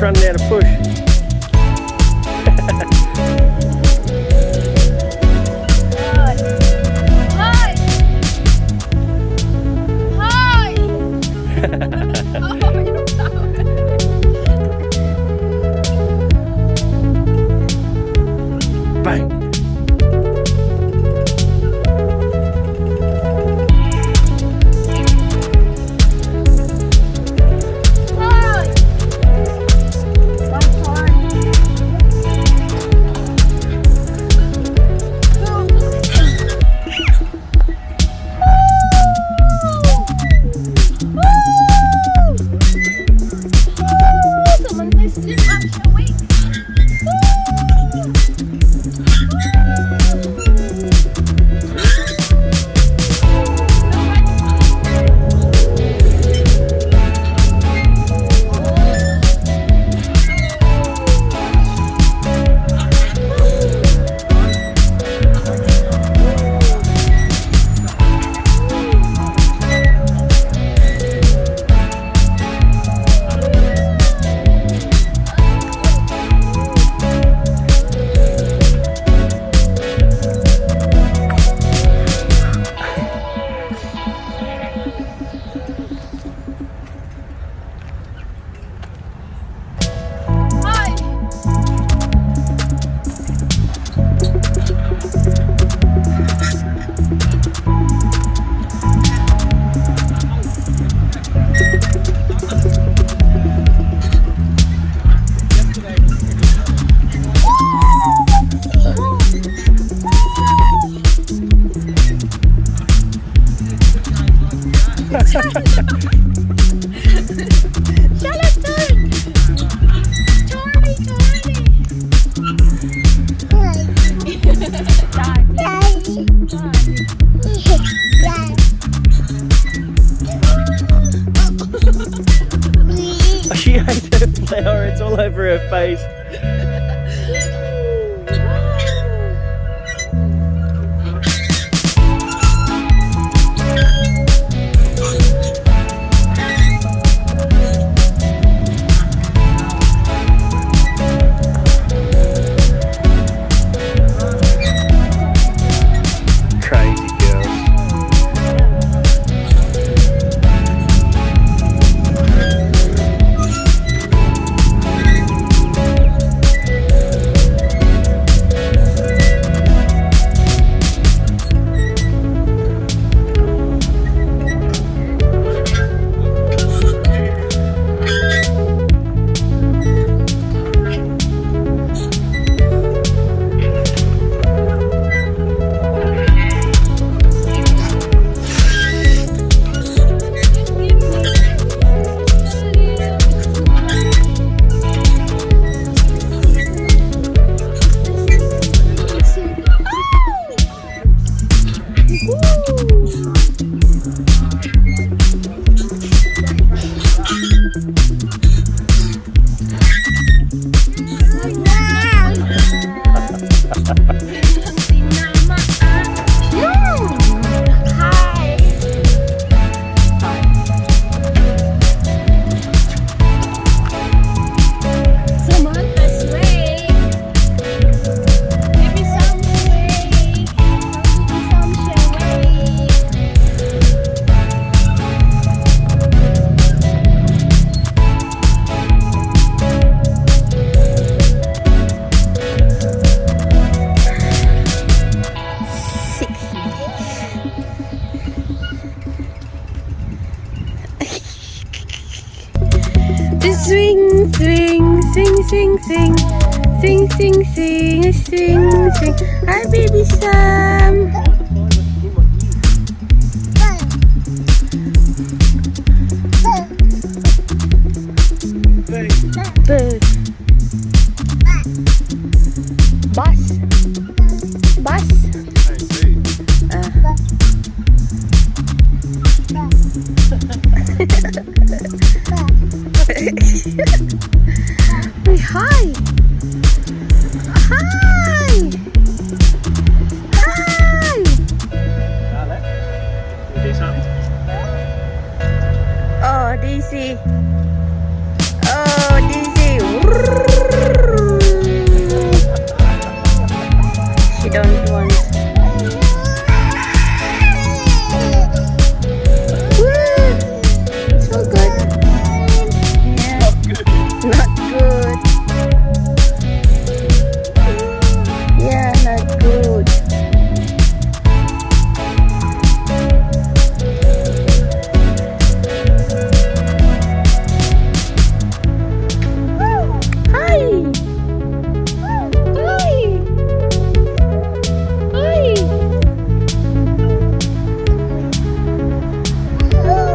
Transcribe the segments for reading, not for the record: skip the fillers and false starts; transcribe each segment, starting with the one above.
Running out of push. Hi! Hi! Bang. She ate her flower, it's all over her face. swing, swing, swing, swing, swing, swing, swing, swing, swing, swing. Hi, baby Sam. Bird. Bus. Bus. Hey, hi. Hi. Hi. Oh, Daisy. Oh, Daisy. She don't want. Woo. So good. Yeah. Not good. Yeah, not good. Hi. Hi. Hi. Oh.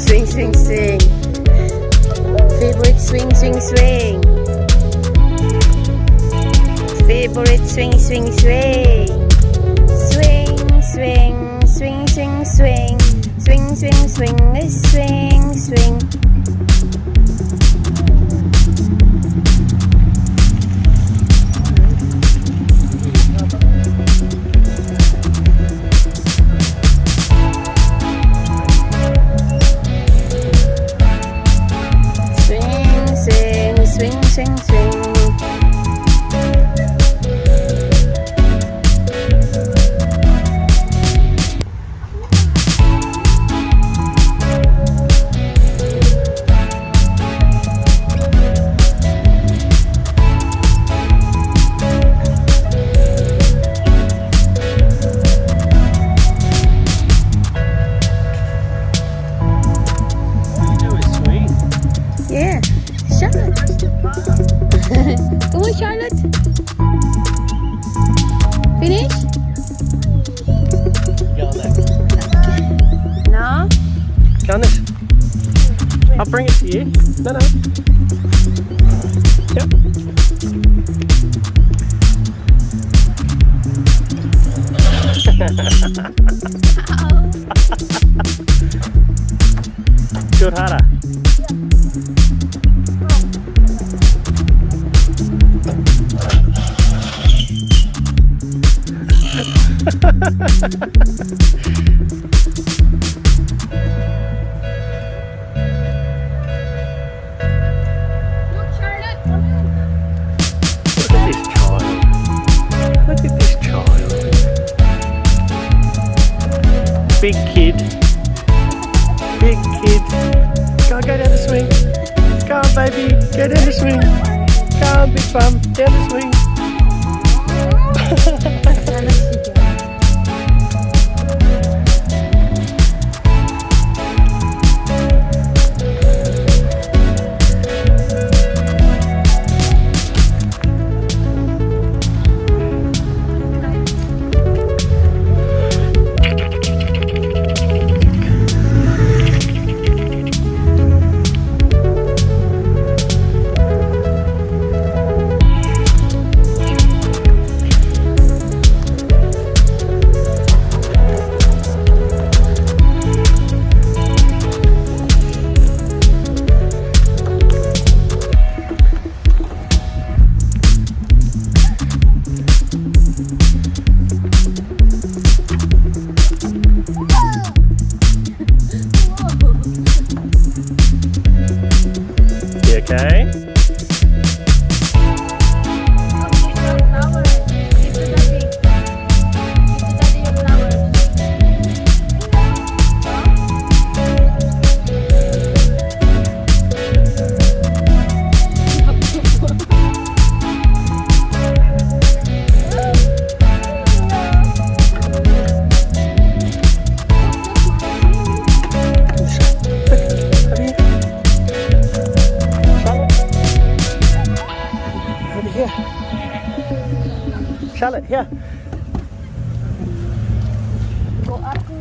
Swing, swing, swing. Favorite swing, swing, swing. Favorite swing, swing, swing. Swing, swing, swing, swing, swing. Swing, swing, swing, swing, swing. Swing, swing, swing, swing, swing. Yeah, Charlotte. Come on, Charlotte. Finish? No? Candice, I'll bring it to you. No, no. Yep. Good harder. Look, Charlotte, come on. Look at this child. Look at this child. Big kid. Big kid. Go down the swing. Go on, baby. Go down the swing. Go on, big bum. Down the swing. You okay? aku.